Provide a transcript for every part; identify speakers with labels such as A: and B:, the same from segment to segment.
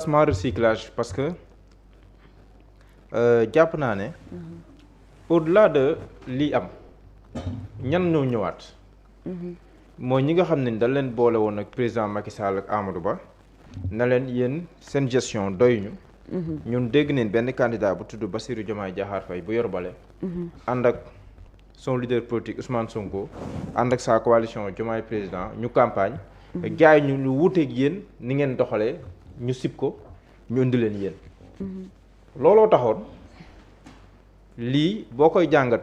A: Smart recyclage parce que jàpp naa ne au-delà de lii am ñan ñoo ñëwaat mooy ñi nga xam ne dañ leen boole woon ak président Macky Sall ak Amadou Ba na leen yéen seen gestion doyuñu ñun dégg neen benn candidat bu tudd Bassirou Diomaye Diakhar Faye bu yor bale ànd ak son leader politique Ousmane Sonko ànd ak sa coalition Diomaye président ñu campagne gaay ñu wuuteeg yéen ni ngeen doxalee ñu sib ko ñu indi leen yéen looloo taxoon lii boo koy jàngat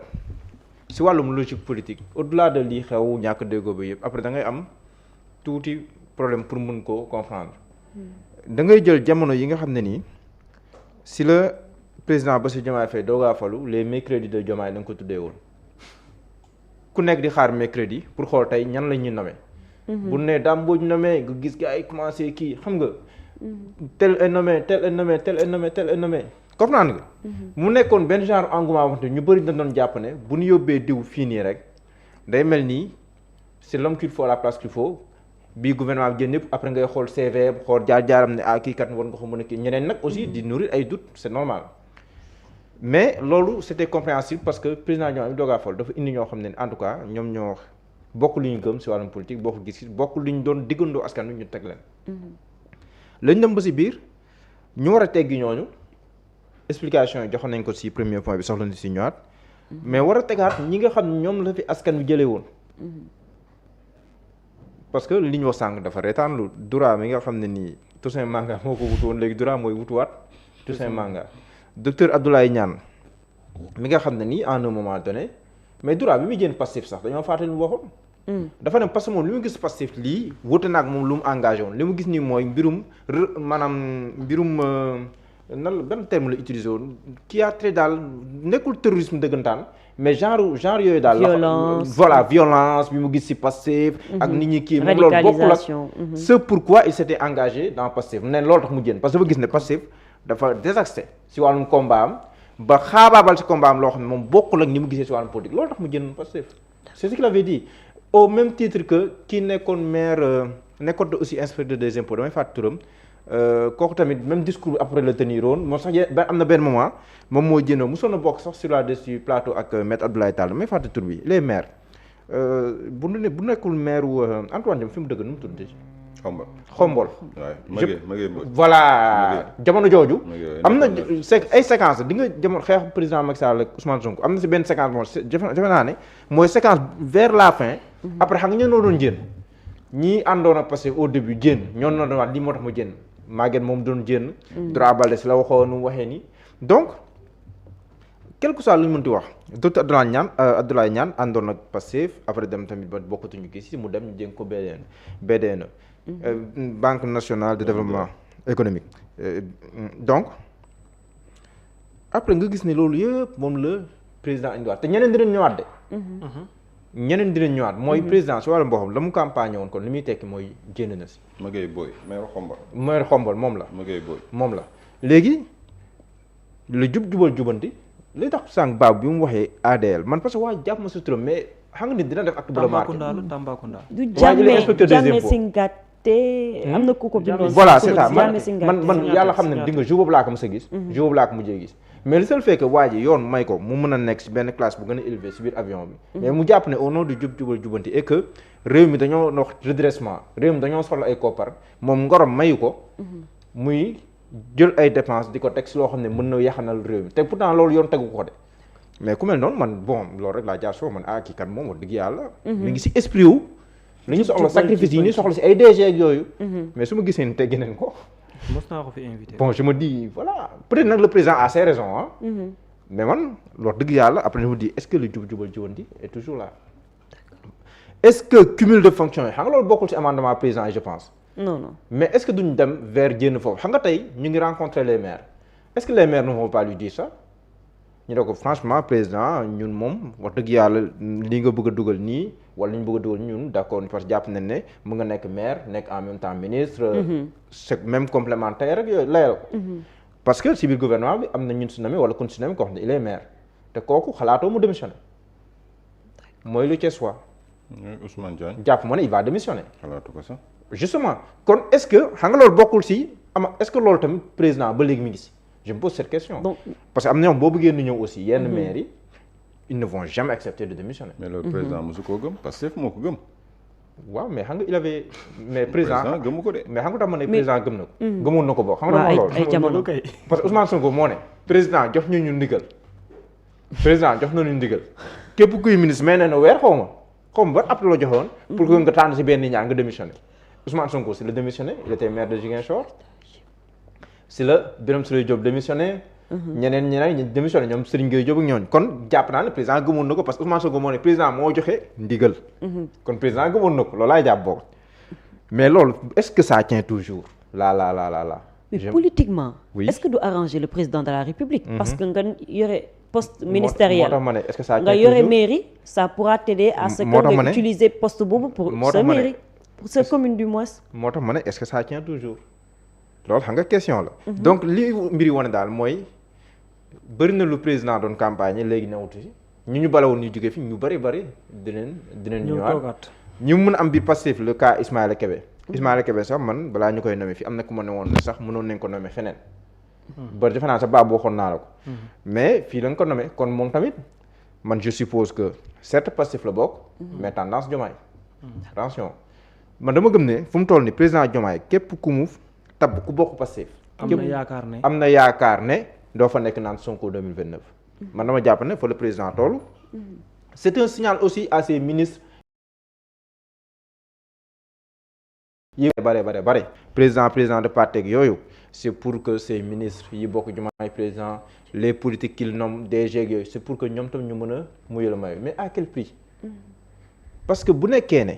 A: ci wàllum logique politique au-delà de lii xew ñàkk déggoo ba yëpp après da ngay am tuuti problème pour mën koo comprendre da ngay jël jamono yi nga xam ne nii si la président Bassirou Diomaye Faye doogaa falu les mercredis de Diomaye da nga ko tuddee woon ku nekk di xaar mercredi pour xool tey ñan la ñuy nommé bu ne Dame Mbodj nommé nga gis ga ay commencé kii xam nga tel est nommé tel est nommé tel est nommé tel est nommé comprendre nga mu nekkoon benn genre engouement waxte ñu bëri dañ doon jàpp ne bu ñu yóbbee diw fii nii rek day mel nii c'est l'homme qu'il faut à la place qu'il faut bii gouvernement bi génn yëpp après ngay xool CV xool jaar-jaaram ne kii kat war nga ko mën a kii ñeneen nag aussi di nourrir ay doutes c'est normal mais loolu c'était compréhensible parce que président ñoom doogaa fal dafa indi ñoo xam ne en tout cas ñoom ñoo bokk lu ñu gëm ci wàllum politique bokk gis bokk lu ñu doon diggandoo askan wi ñu teg leen lañ dem ba ci biir ñu war a teggi ñooñu explication yi joxoon nañ ko ci premier point bi soxla na ci ñëwaat mais war a tegaat ñi nga xam ne ñoom la fi askan wi jëlee woon parce que li ñu wax sànq dafa reetaan lu Dura mi nga xam ne nii Toussaint Manga moo ko wutu woon léegi Dura mooy wutuwaat Toussaint Manga docteur Abdoulaye Niane mi nga xam ne nii en un moment donné mais Dura bi muy génn Pastef sax dañoo fàttali lu waxoon dafa ne parce que moom li mu gis Pastef lii wute naag moom lu mu engagé woon li mu gis nii mooy mbirum maanaam mbirum nan la benn terme la utilisé woon qui a trait daal nekkul terrorisme dëggantaan mais genre yooyu daal voilà violence bi mu gis ci Pastef ak nit ñi kii moom loolu bokkul ak ce pourquoi il s'était engagé dans Pastef mu ne loolu tax mu génn parce que dafa gis ne Pastef dafa désaxé ci wàllum combat am ba xaabaabal ci combat am loo xam ne moom bokkul ak ni mu gisee ci wàllum politique loolu tax mu génn Pastef c'est ce qu'il avait dit au même titre que kii nekkoon maire nekkoon aussi inspecteur des impôts damay fàtte turam kooku tamit même discours après le tenir woon moom sax am na benn moment moom moo jëndoo mosoon na bokk sax sur la dessus plateau ak maître Abdoulaye Tall damay fàtte tur bi les maires bu nekkul maire wu Antoine Diome fi mu dëgg nu mu tudd Xombol voilà jamono jooju am na ay séquence di nga jamono xeex président Macky Sall ak Ousmane Sonko am na si benn séquence moom defe naa ne mooy séquence vers la fin après xam nga ñoo doon jénn ñii àndoon ak parce que au début jénn ñoo doon wax lii moo tax mu jénn Maguette moom doon jénn Dora Baldé si la waxoon nu mu waxee nii donc quel que soit lu ñu mënti wax docteur Abdoulaye Niane àndoon ak Pastef après dem tamit ba bokkatuñu gis si mu dem ñu jéng ko BDN Banque nationale de développement économique donc après nga gis ne loolu yëpp moom la président indiwaat te ñeneen dinañ ñëwaat de ñeneen dinañ ñëwaat mooy président si wàllum boppam la mu campagne woon kon li muy tekki mooy génn na si
B: Maguette Boye
A: maire Xombol moom la
B: Maguette Boye
A: moom la léegi lu jubanti li tax sànq baab bi mu waxee ADL man parce que waa jàpp ma sa turam mais xam nga nit dina def acte bu la marqué
C: Tambacounda
A: du Jammeh
C: Singate am na ku ko bindoon
A: voilà c'est ça man yàlla xam ne di nga jour boobu laa ko mës a gis jour boobu laa ko mujjee gis mais le seul fait que waa ji yoon may ko mu mën a nekk si benn classe bu gën a élevé si biir avion bi mais mu jàpp ne au nom du jubanti et que réew mi dañoo wax redressement réew mi dañoo soxla ay koppar moom ngorom mayu ko muy jël ay dépenses di ko teg si loo xam ne mën na yaxanal réew mi te pourtant loolu yoon tegu ko de mais ku mel noonu man bon loolu rek laa jaar soo man kii kat moom wax dëgg yàlla mi ngi si esprit wu li ñu soxla sacrifice yi ñu soxla si ay DG ak yooyu mais su ma gisee ni teggi nañ ko
D: mos naa ko fi invité.
A: bon je me dis voilà peut-être nag le président a ses raisons ah mais man wax dëgg yàlla après je me dis est-ce que le jubal jubanti est toujours là est-ce que cumul de fonctions yi xam nga loolu bokkul si amendement président yi je pense
C: non
A: mais est-ce que duñ dem vers génn foofu xam nga tey ñu ngi rencontrer les maires est-ce que les maires ne vont pas lui dire ça ñu ne ko franchement président ñun moom wax dëgg yàlla li nga bëgg a dugal nii wala li ñu bëgg a dugal ñun d'accord parce que jàpp nañ ne mu nga nekk maire nekk en même temps ministre c'est même complémentaire ak yooyu layal ko parce que si biir gouvernement bi am na ñun si nommé wala kun si nommé ko xam ne il est maire te kooku xalaatoo mu démissionner mooy lu Thiès waa
B: Ousmane Diagne
A: jàpp ma ne il va démissionner
B: xalaatu ko sax
A: justement kon est-ce que xam nga loolu bokkul si est-ce que loolu tamit président ba léegi mi ngi si je me pose cette question.
C: donc
A: parce que am na ñoom boo bëggee nu ñëw aussi yenn maires yi ils ne vont jamais accepter de démissionner.
B: mais loolu président mosu koo gëm parce que moo ko gëm.
A: waaw mais xam nga il avait. mais président
B: gëmu ko de.
A: mais xam nga tax ma ne président gëm na ko. gëmoon na ko bokk xam nga dama loolu.
C: ay jamono
A: parce que Ousmane Sonko moo ne. président jox ñu ndigal. président jox nañu ndigal. képp kuy ministre may na weer xaw ma ba ab la joxoon. pour que nga tànn si benn ñaar nga démissionné. Ousmane Sonko si la démissionné il était maire de Ziguinchor. si la Birame Souleye Diop démissionné. ñeneen ñu démissionné ñoom Serigne Gueye Diop ak ñooñu kon jàpp naa ne président gëmoon na ko parce que Ousmane Sonko moo ne président moo joxe ndigal. kon président gëmoon na ko loolu laay jàpp boobu. mais loolu est-ce que ça tient toujours là.
C: mais politiquement.
A: Oui.
C: est-ce que du arranger le président de la République. parce que nga yore poste ministériel.
A: moo tax ma ne est-ce que ça tient
C: nga
A: toujours
C: yore mairie ça pourra t'aider à ce que nga utiliser poste boobu pour sa mairie pour sa commune du moins.
A: moo tax ma ne est-ce que ça tient toujours loolu xam nga question la. donc li mbiri wane daal mooy bëri na lu président doon campagne léegi newutu si ñu balawoon ñu jógee fi ñu bëri dinañ ñëwaat ñu mun a am biir Pastef le cas Ismaïla Kébé. Ismaïla Kébé sax man balaa ñu koy nommer fi am na ku ma ne woon ne sax mënoon nañ ko nommer feneen. ba defe naa sa baabu waxoon naa la ko. mais fii lañ ko nommer kon moom tamit man je suppose que certes Pastef la bokk. mais tendance Diomaye. attention man dama gëm ne fu mu toll ni président Diomaye képp ku mu tabb ku bokk Pastef.
D: am na
A: yaakaar ne doo fa nekk naan Sonko 2029. man dama jàpp ne fa le président toll. c'est un signal aussi à ses ministres. yi bare président de parti ak yooyu c'est pour que ces ministres yi bokk Diomaye président les politiques qu'il nomme DG yooyu c'est pour que ñoom tam ñu mën a muyal mayo mais à quel prix. parce que bu nekkee ne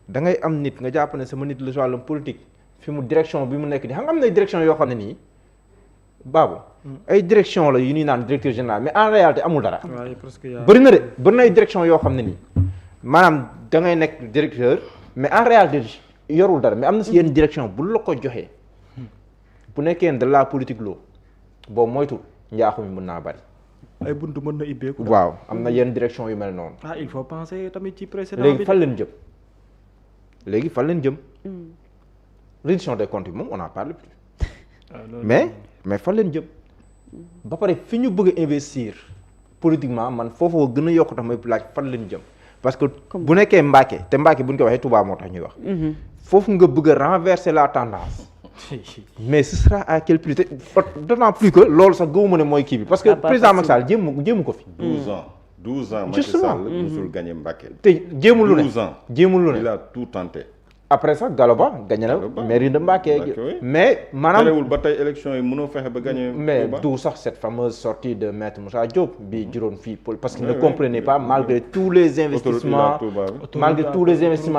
A: da ngay am nit nga jàpp ne sama nit la si wàllum politique fi mu direction bi mu nekk di xam nga am na direction yoo xam ne nii baabu ay direction la yu ñuy naan directeur général mais en réalité amul dara. bëri na ay direction yoo xam ne nii maanaam da ngay nekk directeur mais en réalité yorul dara mais am na si yenn direction bu la ko joxee bu nekkee ne de la politique loo boobu moytul njaaxu mi mën naa bari.
D: ay buntu mën na ibbeeku.
A: waaw am na yenn direction yu mel noonu.
D: il faut penser tamit ci précédent
A: léegi fan leen jëm. reddition des comptes bi moom on en parle plus. mais fan leen jëm. ba pare fi ñu bëgg a investir politiquement man foofu gën a yokk tax may laaj fan leen jëm. parce que bu nekkee Mbacké te Mbacké bu ñu ko waxee Touba moo tax ñuy wax. foofu nga bëgg a renverser la tendance. mais ce sera à quel prix d'autant plus que loolu sax gëwuma ne mooy kii bi parce que président Macky Sall jéemu ko fi.
B: 12 ans Macky Sall musul gagné Mbacké.
A: te jéemul lu ne
B: 12 ans
A: jéemul lu ne.
B: il a tout tenté.
A: après sax Gallo Ba gagné na mairie de Mbacké mais maanaam
B: terewul ba tey élection yi mënoo fexe ba gagné.
A: mais d'où sax cette fameuse sortie de maître Moussa Diop bi juróon fii parce qu'il ne comprenait pas malgré tous les investissements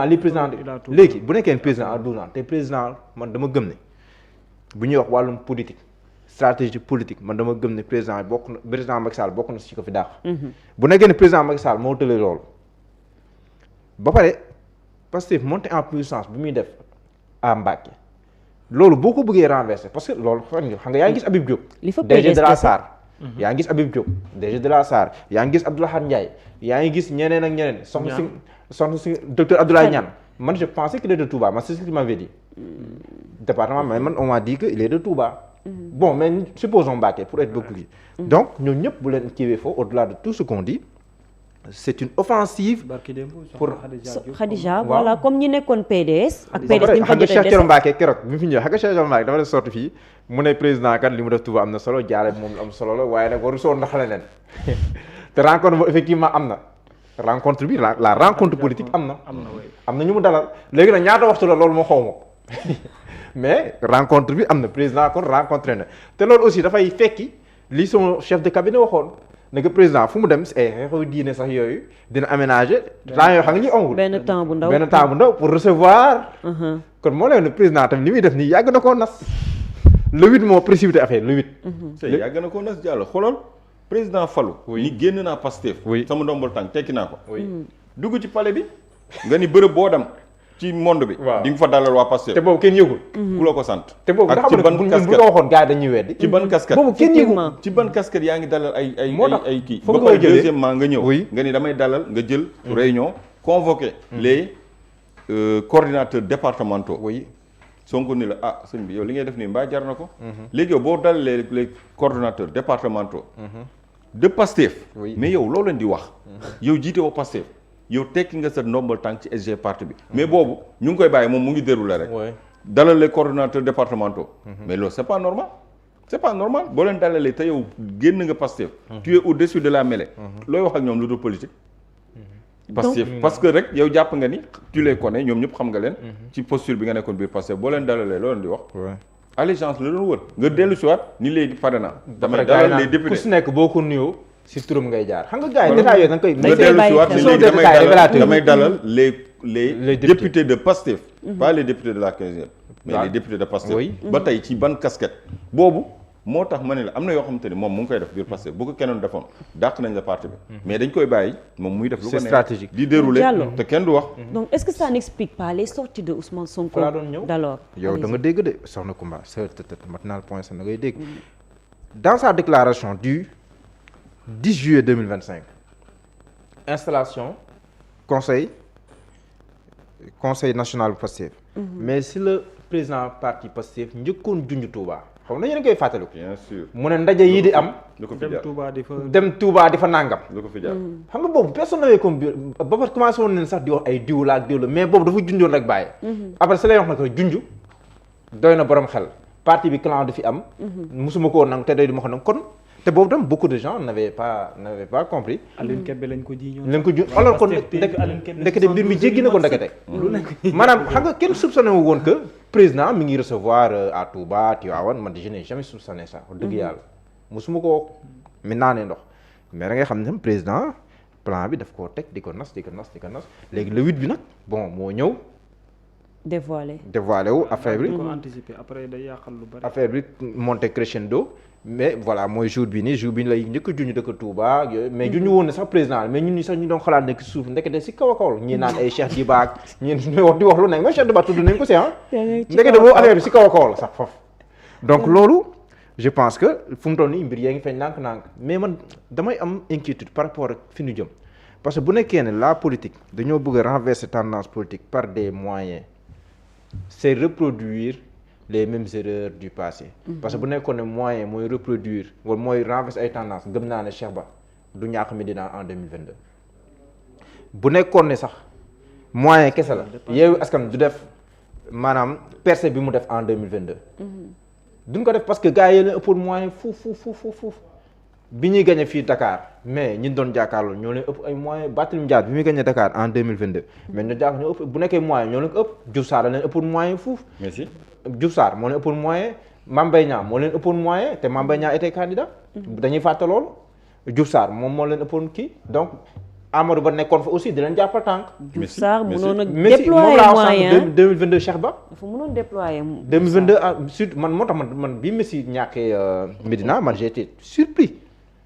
A: li président léegi bu nekkee président en 12 ans te président man dama gëm ne bu ñuy wax wàllum politique stratégie politique man dama gëm ne président Macky Sall bokk na si ko fi daax bu nekkee ne président Macky Sall moo tëlee loolu ba pare Pastef monter en puissance bi muy def à Mbacké loolu boo ko bëggee renverser parce que loolu xam nga yaa ngi gis Habib Diop DG de la SAR yaa ngi gis Habib Diop DG de la SAR yaa ngi gis Abdoulahad Ndiaye yaa ngi gis ñeneen ak ñeneen soxna si docteur Abdoulaye Niane man je pensais qu'il est de Touba man c'est ce qu'il m'avait dit département mais man on m'a dit que il est de Touba bon mais supposons Mbacké pour être beaucoup donc ñooñu ñëpp bu leen kiiwee foofu au-delà de tout ce qu'on dit c'est une offensive pour
C: Khadija voilà comme ñi nekkoon PDS ak PDS ni mu fa
A: xam nga Cheikh Thioro Mbacké keroog bi mu fi ñëw xam nga Cheikh Thioro Mbacké dafa def sorti fii mu ne président kat li mu def Touba am na solo jaare moom lu am solo la waaye nag waru soo ndaxale leen te rencontre boobu effectivement am na rencontre bi la rencontre politique am na ñu mu dalal léegi nag ñaata waxtu la loolu moo xaw ma mais rencontre bi am na président kon rencontré na te loolu aussi dafay fekki li son chef de cabinet waxoon ne que président fu mu dem xew diine sax yooyu dina aménager temps yoo xam nga ñu amul
C: benn temps bu
A: ndaw pour recevoir kon moo leen ne président tamit li muy def nii yàgg na koo nas le 8 moo précipité affaire le 8
B: yàgg na koo nas jàll xoolal président Fallou ni génn naa Pastef sama ndombol tànk tekki naa ko dugg ci palais bi nga ni bërëb boo dem ci monde bi di nga fa dalal waa Pastef
A: te boobu kenn yëgul
B: ku la ko sant
A: te boobu
B: ak ci ban casquette
A: bu ko waxoon gars yi dañuy weddi
B: ci ban casquette
A: boobu kenn yëgul
B: ci ban casquette yaa ngi dalal ay kii
A: foog
B: ba
A: nga jëlee
B: deuxièmement nga ñëw nga ni damay dalal nga jël réunion convoquer les coordinateurs départementaux Sonko ni la ah sëñ bi yow li ngay def nii mbaa jar na ko. léegi yow boo dalalee les coordonnateurs départementaux. de Pastef. mais yow loo leen di wax. yow jiite woo Pastef yow tekki nga sa ndombal tànk ci SG parti bi. mais boobu ñu ngi koy bàyyi moom mu ngi déroulé rek. dalal les coordonnateurs départementaux. mais loolu c'est pas normal. c'est pas normal boo leen dalalee te yow génn nga Pastef. tu es au-dessus de la mêlée. looy wax ak ñoom lu dul politique. Pastef parce que rek yow jàpp nga ni tu les connais ñoom ñëpp xam nga leen. ci posture bi nga nekkoon biir Pastef boo leen dalalee loo leen di wax. allégeance la doon wër nga dellu si waat ni léegi pare naa. damay dalal les députés
A: ku si nekk boo ko nuyoo si turam ngay jaar xam nga gars yi détails yooyu da nga koy.
B: nga dellu si waat ni léegi damay dalal les députés de Pastef. pas les députés de la 15e. mais les députés de Pastef. ba tey ci ban casquette boobu. moo tax ma ne la am na yoo xamante ni moom mu ngi koy def biir Pastef bu ko keneen defoon dàq nañ la parti bi. mais dañ koy bàyyi moom muy def. lu ko
A: c'est stratégique
B: di dérouler te kenn du wax.
C: donc est-ce que ça n'explique pas les sorties de Ousmane Sonko. d'alors
A: yow da nga dégg de soxna Koumba mat naa point sax da ngay dégg. dans sa déclaration du 10 juillet 2025 installation conseil national bu Pastef. mais si le président parti Pastef njëkkoon junj Touba. xam nga yéen a koy fàttaliku.
B: bien sûr
A: mu ne ndaje yi di am.
B: lu ko fi jaar
D: dem
A: Touba di fa nangam.
B: lu ko fi jaar
A: xam nga boobu personne n'avait comme ba pare commencé woon nañ sax di wax ay diw la ak diw la mais boobu dafa junjoon rek bàyyi. après sa lay wax na ko junj doy na borom xel parti bi clan du fi am. musuma koo nangu te doy du ma ko nangu kon te boobu tam beaucoup de gens n'avaient pas compris.
D: Alioune Kébé lañ ko ji
A: alors kon ndekete mbir mi jéggi na ko ndekete. maanaam xam nga kenn soupçonné wu woon que président mi ngi recevoir à Touba Tivaouane man je n'ai jamais soupçonné ça wax dëgg yàlla mosuma ko mi naanee ndox mais da ngay xam ne tam président plan bi daf koo teg di ko nas léegi le 8 bi nag bon moo ñëw. dévoilé wu affaire bi.
D: ko anticiper après day yàqal lu bari.
A: affaire bi monté crescendo. mais voilà mooy jour bi lay njëkk a junj dëkk Touba ak yooyu mais juñu woon ne sax président mais ñun ñi sax ñu doon xalaat nekk suuf ndekete si kaw a kaw la ñii naan ay Cheikh Diba ak ñi di wax lu nekk mais Cheikh Diba tudd nañ ko si ndekete boobu affaire bi si kaw a kaw la sax foofu donc loolu je pense que fu mu toll nii mbir yaa ngi feeñ nànk-nànk mais man damay am inquiétude par rapport ak fi ñu jëm parce que bu nekkee ne la politique dañoo bëgg a renverser tendance politique par des moyens c'est reproduire les mêmes erreurs du passé. parce que bu nekkoon ne moyen mooy reproduire wala mooy renverser ay tendance gëm naa ne Cheikh Ba du ñàkk Médina en 2022. bu nekkoon ne sax moyen kese la Yewwi Askan du def maanaam percée bi mu def en 2022. duñ ko def parce que gars yi leen ëppoon moyen fuuf bi ñuy gagné fii Dakar mais ñi doon jàkkaarloo ñoo leen ëpp ay moyens Barthélémy Dias bi muy gagné Dakar en 2022. mais ñoo ëpp bu nekkee moyen ñoo leen ko ëpp Diouf Sarr da leen ëppoon moyen fuuf.
B: merci
A: Diouf Sarr moo leen ëppoon moyen Mame Mbaye Niang moo leen ëppoon moyen te Mame Mbaye Niang était candidat. dañuy fàtte loolu Diouf Sarr moom moo leen ëppoon kii donc Amadou Ba nekkoon fa aussi di leen jàppal tànk.
C: Diouf Sarr mënoon a
A: déployer moyen 2022 Cheikh Ba.
C: dafa mënoon déployer.
A: 2022 surtout man moo tax man bi Messi ñàkkee Médina man j'ai été surpris.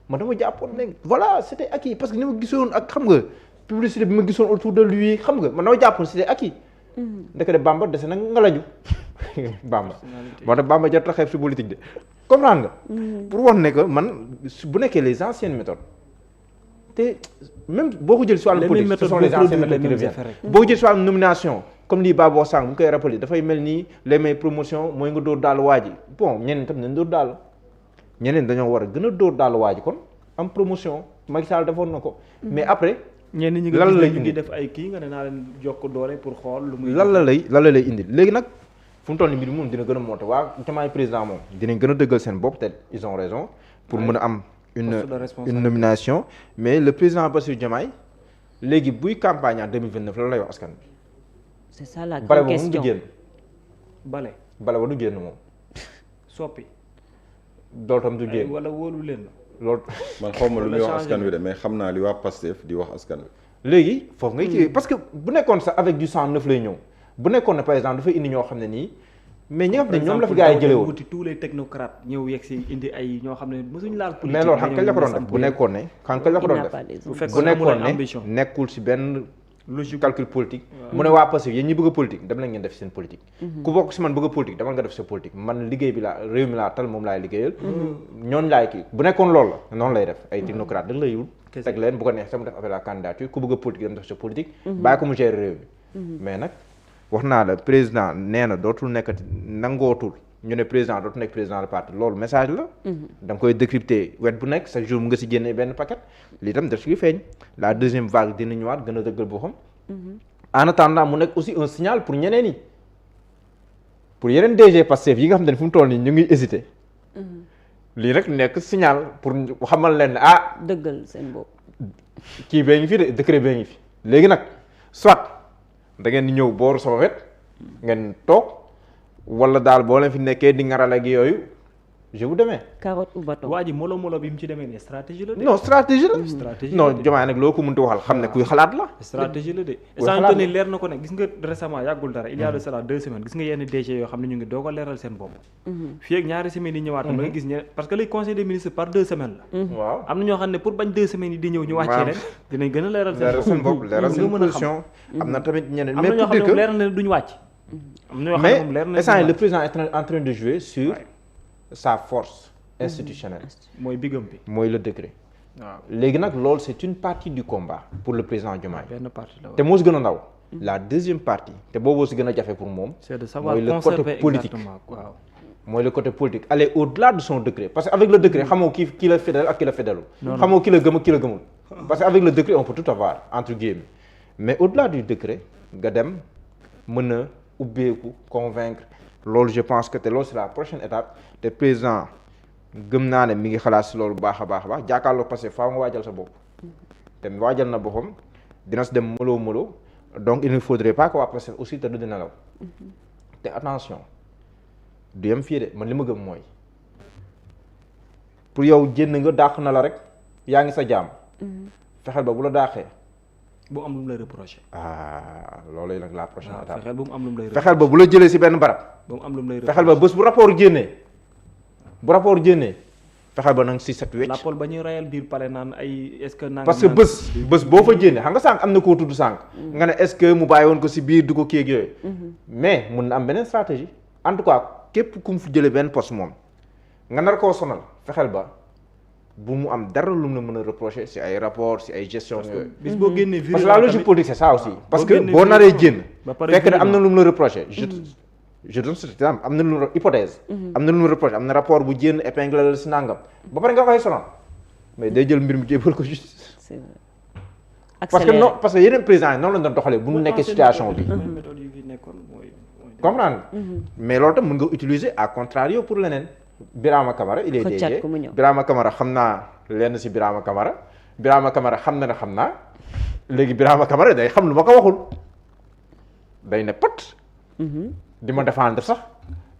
A: man dama jàppoon ne voilà c'était acquis parce que ni ma gisoon ak xam nga publicité bi ma gisoon autour de lui xam nga man dama jàppoon c'était acquis. ndeke de Bamba dese na nga lañu Bamba. moo tax Bamba jar taxeeb si politique de comprendre nga. pour wax ne que man bu nekkee les anciennes méthodes te même boo ko jël si wàllu politique ce sont les anciennes méthodes qui reviennent. boo ko jël si wàllu nomination comme lii Babou Sang mu koy rappelé dafay mel ni les mêmes promotion mooy nga dóor daal waa ji bon ñeneen tam nañ dóor daal. ñeneen dañoo war a gën a dóor daal waaj kon am promotion Macky Sall defoon na ko mais après.
D: ñenn ñi nga gis ñu ngi def ay kii nga ne naa leen jokk doole pour xool lu muy.
A: lan la lay indi léegi nag fu mu toll nii mbir moom dina gën a monter waa Diomaye président moom dinañ gën a dëggal seen bopp te ils ont raison pour mën a am une nomination mais le président Bassirou Diomaye léegi buy campagne en 2029 lan lay wax askan bi.
C: c'est ça la grande question
D: bale
A: ba du génn moom.
D: soppi.
A: loolu tam du génn
D: wala wóolu leen
B: loolu man xaw ma lu muy wax askan wi de mais xam naa li waa Pastef di wax askan wi.
A: léegi foofu ngay kii parce que bu nekkoon sax avec du sang neuf lay ñëw bu nekkoon ne par exemple dafay indi ñoo xam ne nii mais ñi nga xam ne ñoom la fi gars yi jëlee woon
D: wuti tous les technocrates ñëw yegg si indi ay ñoo xam ne mësuñ laal politique
A: mais loolu xam kañ la ko doon def bu nekkoon ne xam kañ la ko doon def bu nekkoon ne nekkul si benn logique calcul politique mu ne waa Pastef yéen ñi bëgg a politique dem nañ ngeen def seen politique ku bokk si man bëgg a politique demal nga def sa politique man liggéey bi laa réew mi laa tal moom laay liggéeyal ñooñu laay kii bu nekkoon loolu la noonu lay def ay technocrate dañ lay wut teg leen bu ko neex sama def appel à candidature ku bëgg a politique dem def sa politique bàyyi ko mu gérer réew mi mais nag wax naa la président nee na dootul nekkati nangootul ñu ne président dootul nekk président de parti loolu message la. da nga koy décrypter wet bu nekk chaque jour mu nga si génne benn paquet lii tam daf ci feeñ la deuxième vague dina ñëwaat gën a dëggal boo xam. en attendant mu nekk aussi un signal pour ñeneen yi pour yeneen DG Pastef yi nga xam ne fu mu toll nii ñu ngi hésité. lii rek nekk signal pour xamal leen ne
C: dëggal seen bopp.
A: kii bee ngi fi de décret bee ngi fi léegi nag soit da ngeen di ñëw booru sama wet ngeen toog wala daal boo leen fi nekkee di ngaral ak yooyu je vous demee.
C: carotte ou bâton.
D: waa ji molo bi mu ci demee ne stratégie la de.
A: non stratégie la.
D: stratégie
A: non Diomaye nag loo ko mënti waxal xam ne kuy xalaat la.
D: stratégie la de.
A: kuy xalaat la
D: leer na ko ne gis nga récemment yàggul dara il y a de cela 2 semaines gis nga yenn DG yoo xam ne ñu ngi doog a leeral seen bopp. fii ak ñaari semaines yi ñëwaat. da nga gis ne parce que les conseil des ministres par 2 semaines la.
A: waaw
D: am na ñoo xam ne pour bañ 2 semaines yi di ñëw ñu wàccee leen. dinañ gën a leeral
A: seen bopp leeral seen position. am na tamit ñeneen
D: mais pour dire que am na ñoo xam ne leer na ne duñ wàcc. am na ñoo xam ne moom leer na
A: mais le président est en train de jouer sur sa force institutionnelle.
D: mooy bigam bi.
A: mooy le décret. waaw léegi nag loolu c'est une partie du combat pour le président Diomaye.
D: benn partie la
A: te moo si gën a ndaw. la deuxième partie te booboo si gën a jafe pour moom.
D: c'est de savoir
A: mooy le côté
D: conserver
A: politique.
D: waaw.
A: mooy le côté politique aller au-delà de son décret parce que avec le décret xamoo ki la fidèle ak ki la fidèlul. xamoo ki la gëm ak ki la gëmul. parce que avec le décret on peut tout avoir entre guillemets mais au-delà du décret nga dem mën a ubbeeku convaincre loolu je pense que te loolu c'est la prochaine étape te président. gëm naa ne mi ngi xalaat si loolu baax a baax jàkkaarloo parce que faaw nga waajal sa bopp te waajal na boppam dina si dem mëloo donc il ne faudrait pas que waa Pastef aussi te du dina law te attention du yem fii de man li ma gëm mooy pour yow jénn nga dàq na la rek yaa ngi sa jaam fexeel ba bu la dàqee
D: bu am lu mu lay reproché.
A: loolu nag la prochaine étape
D: fexeel ba mu am lu mu lay
A: fexeel ba bu la jëlee si benn barab
D: ba mu am lu mu lay
A: fexeel ba bés bu rapport génnee fexeel ba nag si set wecc.
D: Lapol ba ñuy rayal biir pare naan ay est-ce que.
A: parce que bés boo fa jénnee xam nga sànq am na koo tudd sànq. nga ne est-ce que mu bàyyi woon ko si biir du ko kii ak yooyu. mais mun na am beneen stratégie. en tout cas képp ku mu fi jëlee benn poste moom nga nar koo sonal fexeel ba bu mu am dara lu mu la mën a reprocher si ay rapport si ay gestion yooyu.
D: bis boo génnee
A: parce que la logique politique c'est ça aussi. parce que boo naree jénn fekk ne am na lu mu la reprocher. je donne cet exemple am na lu mu hypothèse. am na lu mu reproché am na rapport bu jénn épingle la si nangam. ba pare nga koy sonal mais day jël mbir mi jébal ko justice.
C: c'est vrai.
A: parce que yeneen président yi noonu lañ doon doxalee bu mu nekkee situation bi. comprendre mais loolu tam mën nga utiliser à contrario pour leneen. Birama Kamara il est DG Birama Kamara xam naa lenn si Birama Kamara xam na ne xam naa léegi Birama Kamara day xam lu ma ko waxul day ne pat. di ma défendre sax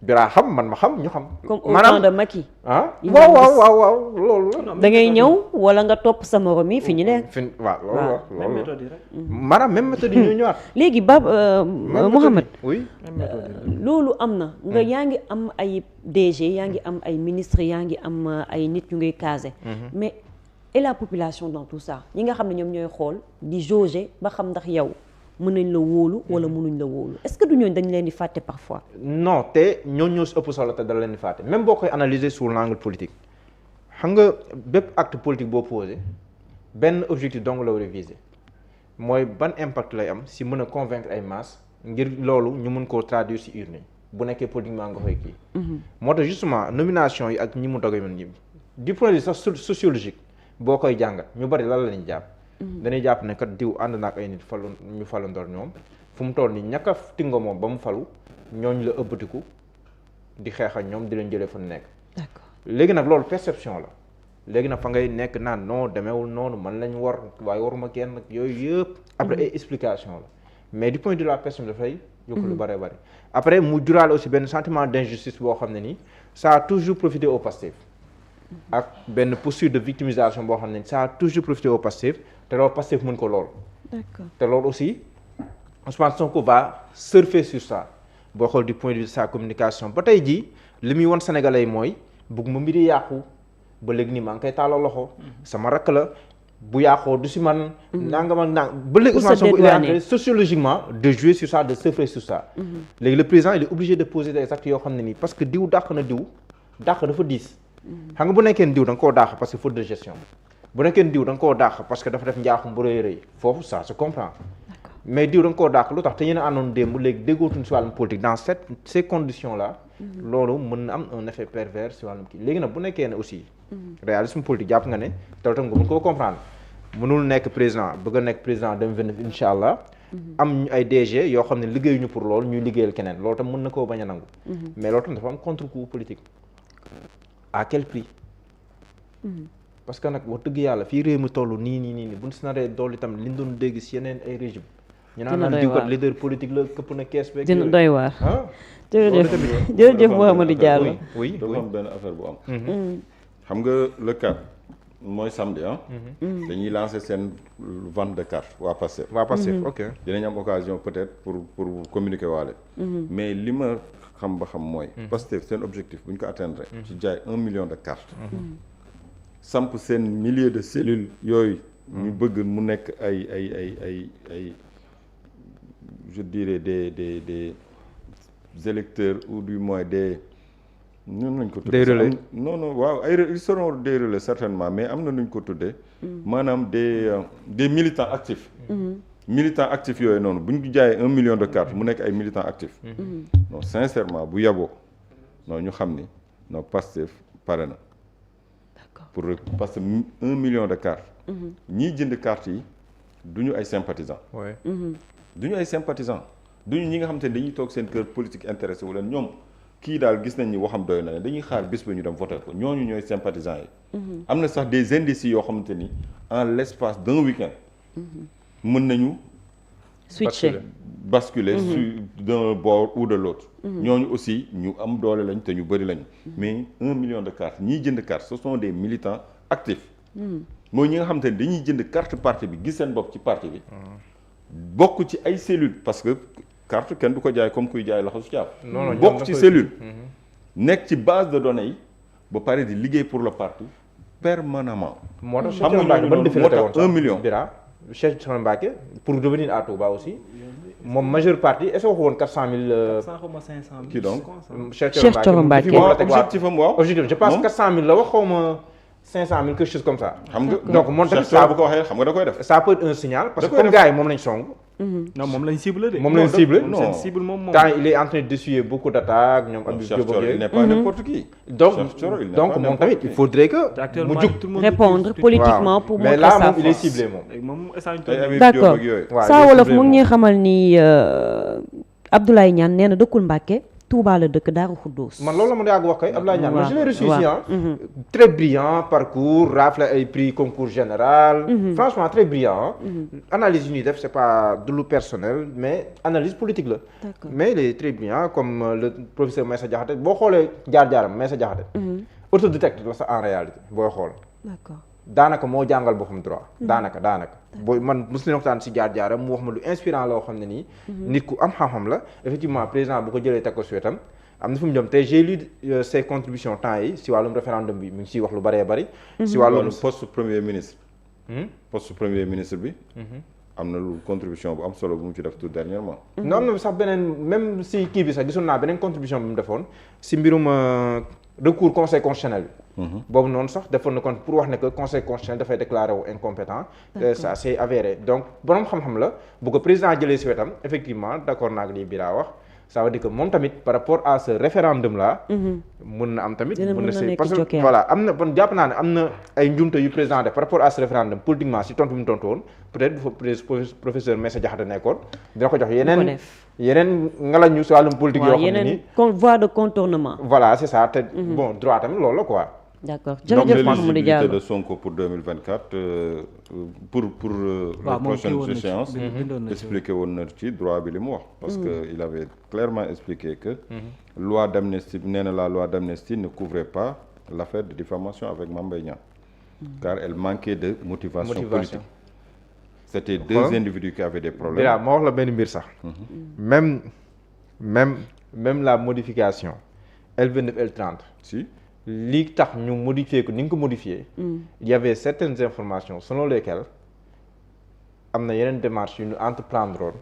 A: Bira xam man ma xam ñu xam.
C: comme au temps de Macky.
A: waaw loolu la.
C: da ngay ñëw wala nga topp sa morom yi fi ñu ne.
A: waaw loolu
D: même méthode yi rek.
A: maanaam même méthode yi ñoo ñëwaat.
C: léegi Mouhamed.
A: oui.
C: loolu am na. nga yaa ngi am ay DG yaa ngi am ay ministres yaa ngi am ay nit ñu ngay caser. mais et la population dans tout ça ñi nga xam ne ñoom ñooy xool di jauger ba xam ndax yow. mën nañ la wóolu wala mënuñ la wóolu est-ce que du ñooñu dañ leen di fàtte parfois.
A: non te ñooñu ñoo si ëpp solo te dala leen di fàtte même boo koy analyser sous l'angle politique xam nga bépp acte politique boo posé benn objectif dong la war a viser mooy ban impact lay am si mën a convaincre ay masse ngir loolu ñu mën koo traduire si urne yi bu nekkee politiquement nga koy kii. moo tax justement nomination yi ak ñi mu doge man ñi du point de vue sax sociologique boo koy jàngat ñu bari lan la ñuy jàpp. dañuy jàpp ne kat diw ànd na ak ay nit ñu falu ndoor ñoom fu mu toll nii ñàkk a tingo moom ba mu falu ñooñ la ëbbatiku di xeex ak ñoom di leen jëlee fu mu nekk.
C: d'accord
A: léegi nag loolu perception la léegi nag fa ngay nekk naan non demeewul noonu man lañ war waaye waruma kenn yooyu yëpp. après ay explication la mais du point de vue de la personne dafay. yokk lu bari bari après mu juraale aussi benn sentiment d'injustice boo xam ne nii ça a toujours profité au Pastef. ak benn posture de victimisation boo xam ne ça a toujours profité au Pastef. te loolu Pastef mën ko lool.
C: d'accord te
A: loolu aussi Ousmane Sonko va surfer sur ça boo xool du point de vue de sa communication ba tey jii li muy won Sénégalais yi mooy bëgg ma mbiri yàqu ba léegi nii maa ngi koy taalal loxo sama rakk la bu yàqoo du si man. nangam ak nang ba léegi Ousmane Sonko il est en train sociologiquement de jouer sur ça de surfer sur ça. léegi le président il est obligé de poser des actes yoo xam ne nii parce que diw dàq na diw dàq dafa diis. xam nga bu nekkee diw da nga koo dàq parce que faute de gestion. bu nekkee diw da nga koo dàq parce que dafa def njaaxum bu rëy rëy foofu ça se comprend mais diw da nga koo dàq lu tax te yéen a àndoon démb léegi déggootuñ si wàllum politique dans ces conditions là loolu mën na am un effet pervers si wàllum kii léegi nag bu nekkee ne aussi réalisme politique jàpp nga ne taw tam nga mën koo comprendre mënul nekk président bëgg a nekk président 2029 incha allah am ay DG yoo xam ne liggéeyuñu pour loolu ñuy liggéeyal keneen loolu tam mën na koo bañ a nangu mais loolu tam dafa am contre-coup politique à quel prix parce que nag wax dëgg yàlla fii réew mi toll nii buñ si naree dool itam liñ doon dégg si yeneen ay régime ñu naan diwkat leader politique la këpp na kees beeg
C: dina doy waar
A: ah
C: jërëjëf Mouhamadou Diallo
A: oui
B: dafa am benn affaire bu am xam nga le 4 mooy samedi dañuy lancer seen vente de carte waa Pastef
A: ok
B: dinañ am occasion peut-être pour communiquer waale mais li ma xam ba xam mooy Pastef seen objectif bu ñu ko atteindre ci jaay 1 million de cartes samp seen milliers de cellules yooyu ñu bëgg mu nekk ay je dirais des électeurs ou du moins des ñun lañ ko tuddee
A: des relais
B: non waaw ay ils seront des relais certainement mais am na nuñ ko tuddee maanaam des militants actifs militants actifs yooyu noonu bu ñu jaayee 1 million de cartes mu nekk ay militants actifs non sincèrement bu yaboo non ñu xam ni non Pastef pare na pour parce que 1 million de cartes ñiy jënd cartes yi du ñu ay sympathisants du ñu ay sympathisants du ñu ñi nga xam te ne dañuy toog seen kër politique intéressé wu leen ñoom kii daal gis nañ ni waxam doy na leen dañuy xaar bés ba ñu dem voter ko ñooñu ñooy sympathisants yi am na sax des indécis yoo xamante ni en l'espace d'un week-end mën nañu basculer d'un bord ou de l'autre ñooñu aussi ñu am doole lañ te ñu bëri lañu mais 1 million de cartes ñiy jënd carte ce sont des militants actifs mooy ñi nga xamante ni dañuy jënd carte parti bi gis seen bopp ci parti bi bokk ci ay cellules parce que carte kenn du ko jaay comme kuy jaay laxasu caaf bokk ci cellule nekk ci base de données yi ba pare di liggéey pour le parti permanemment
A: moo tax
B: xam nga ñooñu moo tax 1 million
A: Cheikh Thioro Mbacké pour revenir à Touba aussi moom majeure partie est-ce que waxu woon 400 000
B: kii donc
A: Cheikh Thioro Mbacké
B: objectif am waaw
A: objectif je pense 400 000 la wax xaw ma 500 000 quelque chose comme ça
B: xam nga
A: donc moom tamit
B: ça bu ko waxee xam nga da koy def
A: ça peut être un signal parce que comme gars yi moom lañ song
D: non moom lañ ciblé de.
A: moom lañ ciblé
D: seen cible moom
A: quand il est en train d'essuyer beaucoup d'attaques ñoom Abdou Diop ak
B: il n'est pas n'importe qui
A: donc moom tamit il faudrait que mu jug
C: répondre politiquement pour montrer
A: mais là
C: sa
A: moom il est
C: force.
A: ciblé moom
C: d'accord Saa Wolof mu ngi ñuy xamal ni Abdoulaye Niane nee na dëkkul Mbàkke Touba la dëkk Daaru Xuddoos.
A: man loolu la ma yàgg wax kay Abdoulaye Niane man je l'ai reçu ici
C: très
A: brillant parcours rafle ay prix concours général franchement très brillant analyse yu ñuy def c'est pas du lu personnel mais analyse politique la mais il est très brillant comme le professeur Meissa Diakhaté boo xoolee jaar-jaaram Meissa Diakhaté autodidacte la sax en réalité booy xool
C: d'accord
A: daanaka moo jàngal boppam droit daanaka booy man mos nañu waxtaan si jaar-jaaram mu wax ma lu inspirant loo xam ne nii nit ku am xam-xam la effectivement président bu ko jëlee teg ko si wetam am na fu mu jëm tey j'ai lu ses contributions temps yi si wàllum référendum bi mi ngi siy wax lu bëree bëri si wàllum
B: poste premier ministre bi am na lu contribution bu am solo bu mu ci def tout dernièrement
A: non am na sax beneen même si kii bi sax gisoon naa beneen contribution bi mu defoon si mbirum recours conseil constitutionnel bi boobu noonu sax defoon na kon pour wax ne que conseil constitutionnel dafay déclaré wu incompétent ça c'est avéré donc borom xam-xam la bu ko président jëlee si wetam effectivement d'accord naa ak lii Bira wax ça veut dire que moom tamit par rapport à ce référendum là mën na am tamit mën na si parce que voilà am na bon jàpp naa ne am na ay njumte yu président def par rapport à ce référendum politiquement si tontu bi mu tontu woon peut-être bu fa professeur Meissa Diakhaté nekkoon dina ko jox yeneen ngalañu si wàllum politique yoo xam ne nii
C: voie de contournement
A: voilà c'est ça te bon droit tamit loolu la quoi
C: d'accord jërëjëf Mamadou Diallo
B: de Sonko pour 2024 pour la prochaine échéance expliqué woon na ci droit bi li mu wax parce que il avait clairement expliqué que loi d'amnistie nee na la loi d'amnistie ne couvrait pas l'affaire de diffamation avec Mame Mbaye Niang car elle manquait de motivation politique c'était deux individus qui avaient des problèmes
A: Bira ma wax la benn mbir sax même la modification L29 L30
B: si
A: lii tax ñu modifier ko ni nga ko modifier il y avait certaines informations selon lesquelles am na yeneen démarches yu ñu entreprendre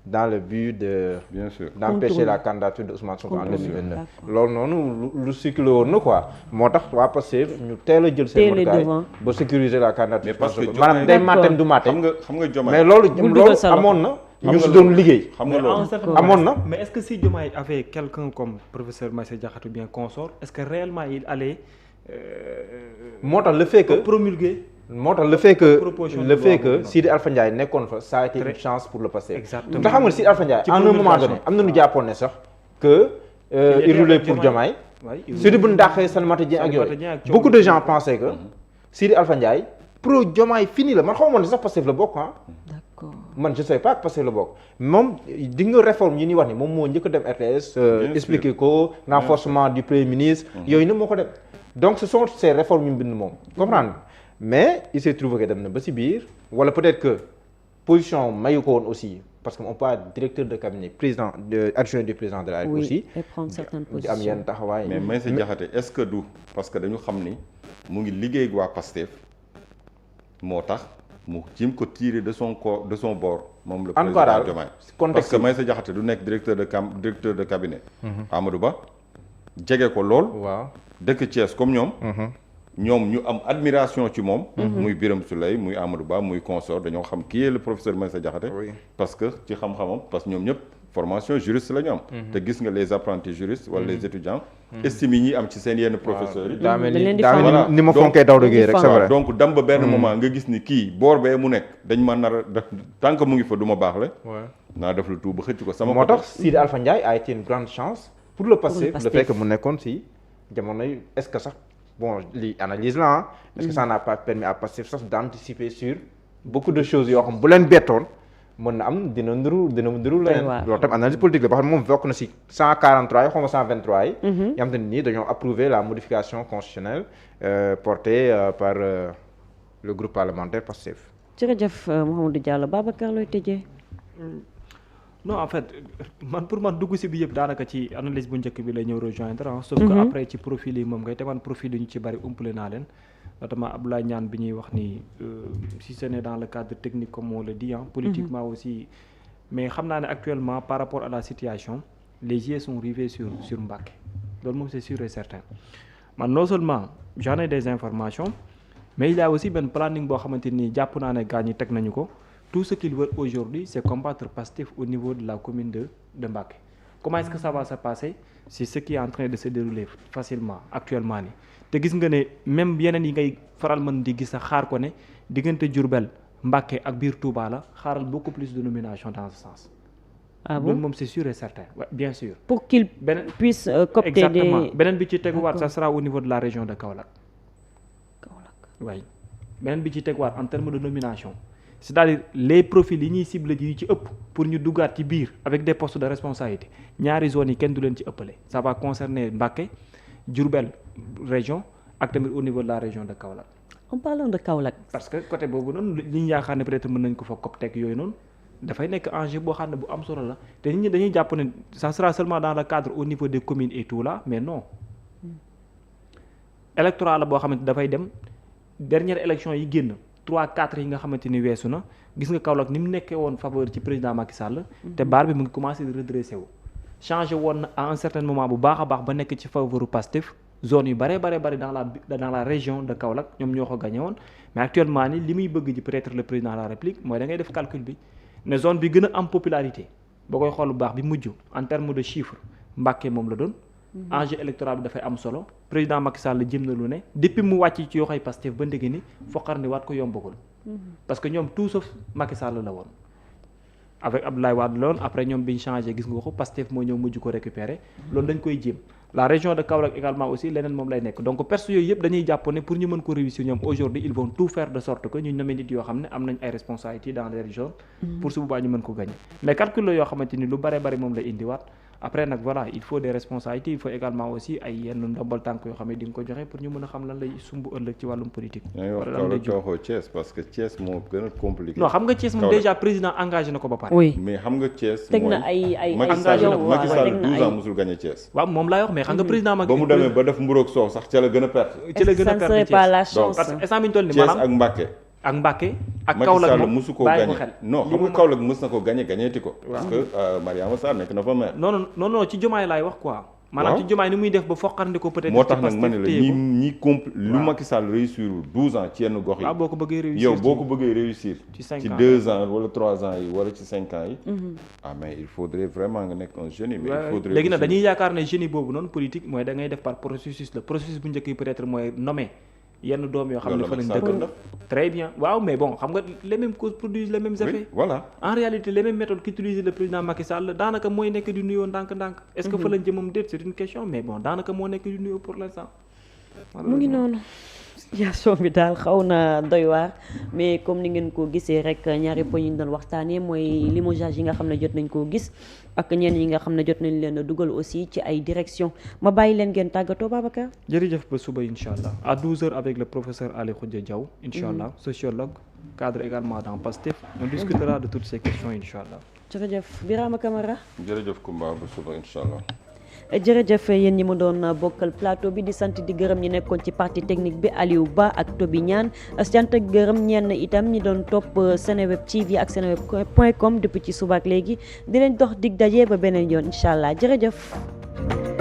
A: dans le but de
B: bien sûr
A: d'empêcher la candidature de Ousmane Sonko en 2029 loolu noonu lu circulé woon na quoi moo tax waa Pastef ñu teel a jël seen matukaay ba sécuriser la candidature
B: mais parce que
A: maanaam day matem du matem
B: xam nga Diomaye
A: mais loolu amoon na ñu si doon liggéey.
B: xam nga loolu
A: amoon na.
D: mais est-ce que si Diomaye avait quelqu'un comme professeur Maïssa Diakhaté bien consort est-ce que réellement il allait.
A: moo tax le fait que
D: promulguer.
A: moo tax le fait que Sidi Alpha Ndiaye nekkoon fa ça a été une chance pour le Pastef.
D: exactement
A: te xam nga Sidi Alpha Ndiaye à un moment donné am na ñu jàppoon ne sax que il roulait pour Diomaye. surtout bu ñu dàqee Salimata Dieng ak yooyu beaucoup de gens pensaient que Sidi Alpha Ndiaye pro Diomaye fini la man xaw ma ne sax Pastef la bokk ah.
C: d'accord
A: man je sais pas que Pastef la bokk moom di nga réforme yi ñuy wax ni moom moo njëkk a dem RTS. expliquer ko renforcement du premier ministre. yooyu nag moo ko dem donc ce sont ces réformes yu mu bind moom comprendre mais il s'est trouvé que dem na ba si biir wala peut-être que position mayu ko woon aussi parce que on peut être directeur de cabinet président adjoint du président de la République aussi.
C: et prendre certaines
A: di am yenn taxawaay.
B: mais Maïssa Diakhaté est-ce que du parce que dañu xam ni mu ngi liggéey ak waa Pastef moo tax mu jim ko tirer de son corps de son bord. moom le président Diomaye parce que Maïssa Diakhaté du nekk directeur de cabinet. Amadou Ba jege ko lool.
A: waaw
B: dëkk Thiès comme ñoom. ñoom ñu am admiration ci moom. muy Birame Souleye muy Amadou Ba muy consort dañoo xam qui est le professeur Maïssa Diakhaté. parce que ci xam-xamam parce que ñoom ñëpp formation juriste la ñu am. te gis nga les apprentis juristes wala les étudiants. estime yi ñuy am ci seen yenn professeurs yi.
A: daa mel ni ma fonkee Daouda Gueye rek c'est vrai.
B: donc dem ba benn moment nga gis ni kii boor bee mu nekk dañ ma nar a def tant que mu ngi fa du ma baax le naa def le tout ba xëcc ko sama.
A: moo tax Sidi Alpha Ndiaye a été une grande chance. pour le Pastef le fait que mu nekkoon si jamono yi est-ce que sax. bon li analyse la ah. est-ce que ça n'a pas permis à Pastef sax d'anticiper sur beaucoup de choses yoo xam bu leen bettoon mën na am dina nduru leneen. loolu tam analyse politique la ba xam ne moom bokk na si 143 yi xaw ma 123 yi. yoo xam te ne nii dañoo approuvé la modification constitutionnelle portée par le groupe parlementaire Pastef.
C: jërëjëf Mouhamadou Diallo Babacar looy tëjee.
D: non en fait pour man dugg si bi yëpp daanaka ci analyse bu njëkk bi lay ñëw rejoindre sauf que après ci profil yi moom ngay te man profil yi ñu ci bari umpale naa leen notamment Abdoulaye Niane bi ñuy wax ni si ce n'est dans le cadre technique comme on le dit politiquement aussi mais xam naa ne actuellement par rapport à la situation les yeux sont rivés sur Mbacké loolu moom c'est sûr et certain man non seulement j'en ai des informations mais il y a aussi benn planning boo xamante ni jàpp naa ne gars ñi teg nañu ko. Tout ce qu'ils veulent aujourd'hui, c'est combattre Pastef au niveau de la commune de Mbacké. Comment est-ce que ça va se passer? C'est ce qui est en train de se dérouler facilement actuellement nii te gis nga ne même yeneen yi ngay faral mën di gis sax xaar ko ne diggante Diourbel Mbacké ak biir Touba la xaaral beaucoup plus de nominations dans ce sens.
C: ah bon
D: loolu moom c'est sûr et certain ouais, bien sûr.
C: pour qu'ils puissent coopter
D: exactement
C: des.
D: beneen bi ci teguwaat ça sera au niveau de la région de Kaolack. oui beneen bi ci teguwaat en termes de nomination. c'est-à-dire les profils yi ñuy ciblé yi ci ëpp pour ñu duggaat ci biir avec des postes de responsabilité ñaari zones yi kenn du leen ci ëppale ça va concerner Mbacké Diourbel région ak tamit au niveau de la région de Kaolack.
C: en parlant de Kaolack.
D: parce que côté boobu noonu li ñu yaakaar ne peut-être mën nañ ko fa copteeg yooyu noonu dafay nekk enjeu boo xam ne bu am solo la te nit ñi dañuy jàpp ne ça sera seulement dans le cadre au niveau des communes et tout là mais non électorat la boo xamante dafay dem dernière élection yi génn. 3-4 yi nga xamante ni weesu na gis nga Kaolack ni mu nekkee woon faveur ci président Macky Sall. te baar bi mu ngi commencé di redresser wu. changé woon na à un certain moment bu baax a baax ba nekk ci faveur Pastef zone yu bare dans la région de Kaolack ñoom ñoo ko gagné woon mais actuellement ni li muy bëgg ji peut-être le président de la République mooy da ngay def calcul bi ne zone bi gën a am popularité boo koy xool bu baax bi mujj en terme de chiffre Mbacké moom la doon. enjeu électoral bi dafay am solo président Macky Sall jëm na lu ne depuis mu wàcc ci yoxoy Pastef ba ndege ni foqar ni waat ko yombagul parce que ñoom tout sauf Macky Sall la woon avec Abdoulaye Wade la woon après ñoom biñ changé gis nga ko Pastef moo ñëw mujj ko récupérer loolu dañ koy jéem la région de Kaolack également aussi leneen moom lay nekk donc perso yooyu yëpp dañuy jàpp ne pour ñu mën ko réussir ñoom aujourd'hui ils vont tout faire de sorte que ñu nommer nit yoo xam ne am nañ ay responsabilités dans les régions pour su boobaa ñu mën ko gagner mais calcul la yoo xamante ni lu bare bari moom lay indiwaat après nag voilà il faut des responsabilités il faut également aussi ay yenn ndombal tànk yoo xam ne di nga ko joxe pour ñu mën a xam lan lay sumb ëllëg ci wàllum politique.
B: wala lan lay jox Thiès parce que Thiès moo gën a compliqué.
D: non xam nga Thiès moom déjà président engagé na ko ba pare.
C: oui
B: mais xam nga Thiès.
C: teg na ay
B: engagé na Macky Sall 12 ans musul gagné Thiès.
D: waaw moom laay wax mais xam nga président Macky.
B: ba mu demee ba def mburoog soow sax ca la gën a perte.
D: ci la gën a perte
C: Thiès pas la chance
D: parce que instant bi ñu toll nii
B: Thiès
D: maanaam
B: ak Mbacké.
D: ak Mbacké ak Kaolack moom
B: musu koo
D: bàyyi
B: gagné
D: ko xel.
B: non xam nga Kaolack mës na ko gagné ti ko. parce que Mariama Sarr nekk na fa maire.
D: non ci Diomaye laay wax quoi maanaam ci Diomaye ni muy def ba foqarndi ko peut-être
B: moo tax nag ma ne la ñi lu Macky Sall réussir 12 ans ci yenn gox yi.
D: waaw boo ko bëggee réussir
B: yow boo ko bëggee réussir.
D: ci 5 ans
B: ci 2 ans wala 3 ans yi wala ci 5 ans yi. ah mais il faudrait vraiment nga nekk un génie. mais il faudrait
D: léegi nag dañuy yaakaar ne génie boobu noonu politique mooy da ngay def par processus la processus bu njëkk yi peut-être mooy nommer yenn doom yoo xam ne fa lañ dëkk. très bien waaw mais bon xam nga les mêmes causes produisent les mêmes effets.
B: oui voilà
D: en réalité les mêmes méthodes qu'utilise le président Macky Sall daanaka mooy nekk di nuyoo ndànk-ndànk. est-ce que fa lañ jëmam déet c'est une question mais bon daanaka moo nekk di nuyoo pour l'instant.
C: mu ngi noonu situation bi daal xaw na doy waar mais comme ni ngeen ko gisee rek ñaari poñ yi ñu doon waxtaanee mooy limogeage yi nga xam ne jot nañ koo gis ak ñenn yi nga xam ne jot nañ leen a dugal aussi ci ay direction ma bàyyi leen ngeen tàggatoo Babacar.
D: jërëjëf ba suba incha allah à 12h avec le professeur Ali Khoudia Diaw. incha allah sociologue cadre également dans Pastef on discutera de toutes ces questions incha allah.
C: jërëjëf Birama Camara.
B: jërëjëf Koumba ba suba incha allah.
C: jërëjëf yéen ñi ma doon bokkal plateau bi di sant di gërëm ñi nekkoon ci partie technique bi Aliou Ba ak Toby Niane sant ak gërëm ñenn itam ñi doon topp Seneweb TV ak seneweb.com depuis ci suba ak léegi di leen dox dig daje ba beneen yoon incha allah jërëjëf.